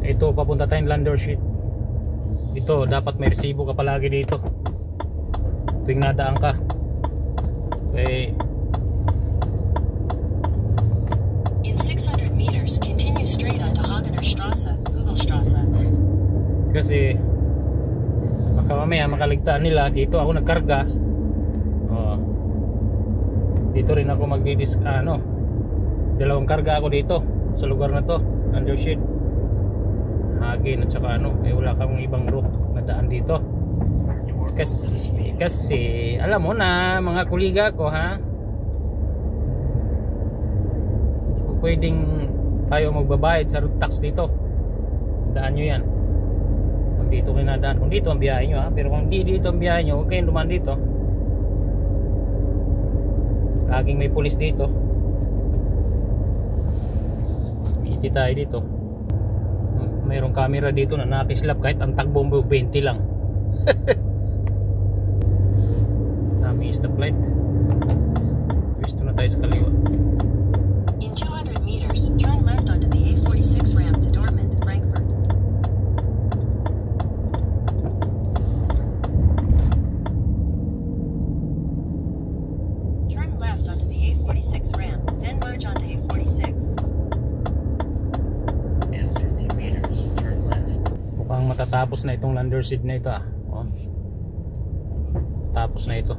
Ito, papunta tayong Landersheet. Ito, dapat may resibo ka palagi dito tuwing nadaan ka. Okay. In 600 meters, continue straight onto Hagener Straße, Hugelstraße. Kasi baka mamaya makaligtaan nila. Dito ako nagkarga. Dito rin ako dalawang karga ako dito sa lugar na to, Landersheet, Hagen at saka wala kang ibang route na daan dito. Kasi alam mo na mga kuliga ko, ha, pwedeng tayo magbabayad sa road tax dito. Daan nyo yan pag dito kayo nadaan, kung dito ang biyahe nyo, ha. Pero kung di dito ang biyahe nyo, huwag kayong dumaan dito. Laging may pulis dito. Miti tayo dito. Mayroong camera dito na nakislap kahit ang takbo mo 20 lang. Dami stoplight. Gusto na tayo sa kaliwa. In 200 meters, turn left onto the A46 ramp to Dortmund, Frankfurt. Turn left onto the A46 ramp, then merge onto A46. In 50 meters, turn left. Mukhang matatapos na itong Landersheet na ito, tapos na ito.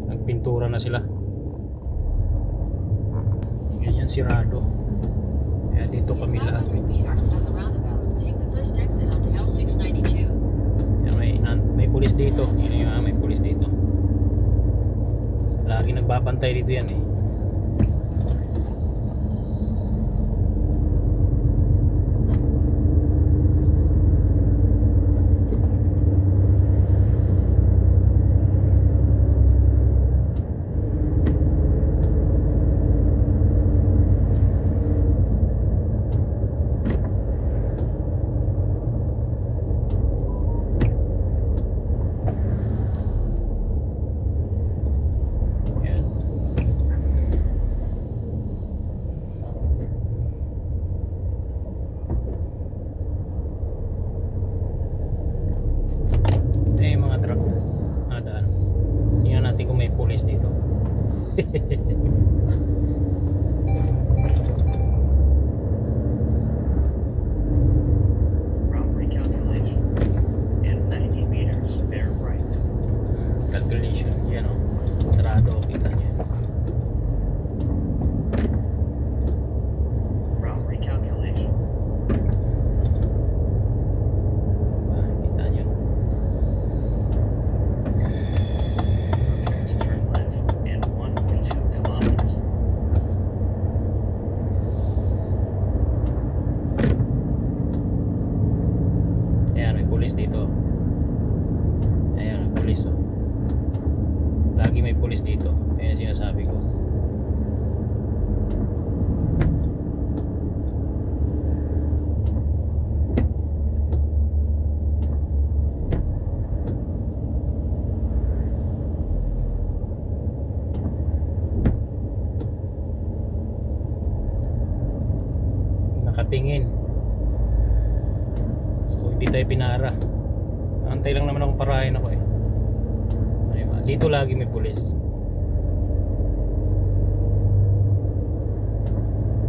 Nagpintura na sila. Ganyan sirado. Kaya dito kami lahat. 500 meters at the roundabout, take the first exit onto L692. Kaya may pulis dito. May pulis dito. Lagi nagbabantay dito yan, mga truck nadaan. Tingnan natin kung may pulis dito. Route recalculation. In 90 meters, bear right. Calculation, yan sarado, kita nyo. Route recalculation. Kita nyo. To turn left in 1.2 kilometers. Ayan, may pulis dito. Ayan, may pulis, Lagi may pulis dito. Ayan ang sinasabi ko. Nakatingin. So hindi tayo pinara. Antay lang naman akong parahin ako, dito lagi may pulis.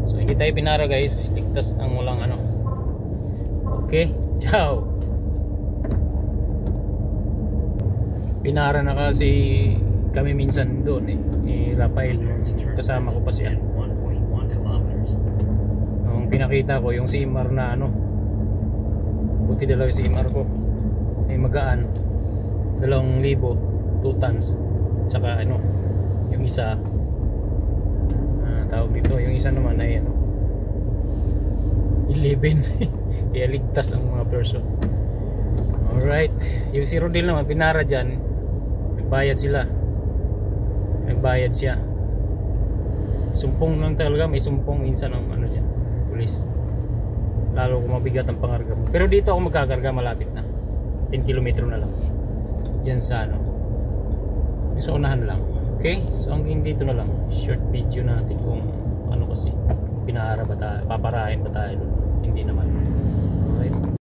So hindi tayo pinara, guys. Ligtas ang walang Okay, ciao. Pinara na kasi kami minsan doon ni Rafael. Kasama ko pa siya. In 1.1 kilometers. Nung pinakita ko yung CMR na buti dalawa yung CMR ko ay magaan, 2,000, 2 tons. Tsaka yung isa tawag dito, yung isa naman ay 11. Kaya ligtas ang mga person. Alright, yung si Rodil naman pinara dyan, nagbayad siya. Sumpong lang talaga, may sumpong minsan ng dyan, pulis, lalo kung mabigat ang pangarga mo. Pero dito ako magkakarga, malapit na 10 km na lang dyan sa yung sa unahan lang. Okay, so hanggang dito na lang short video natin kung kasi pinara ba tayo, paparahin ba tayo doon.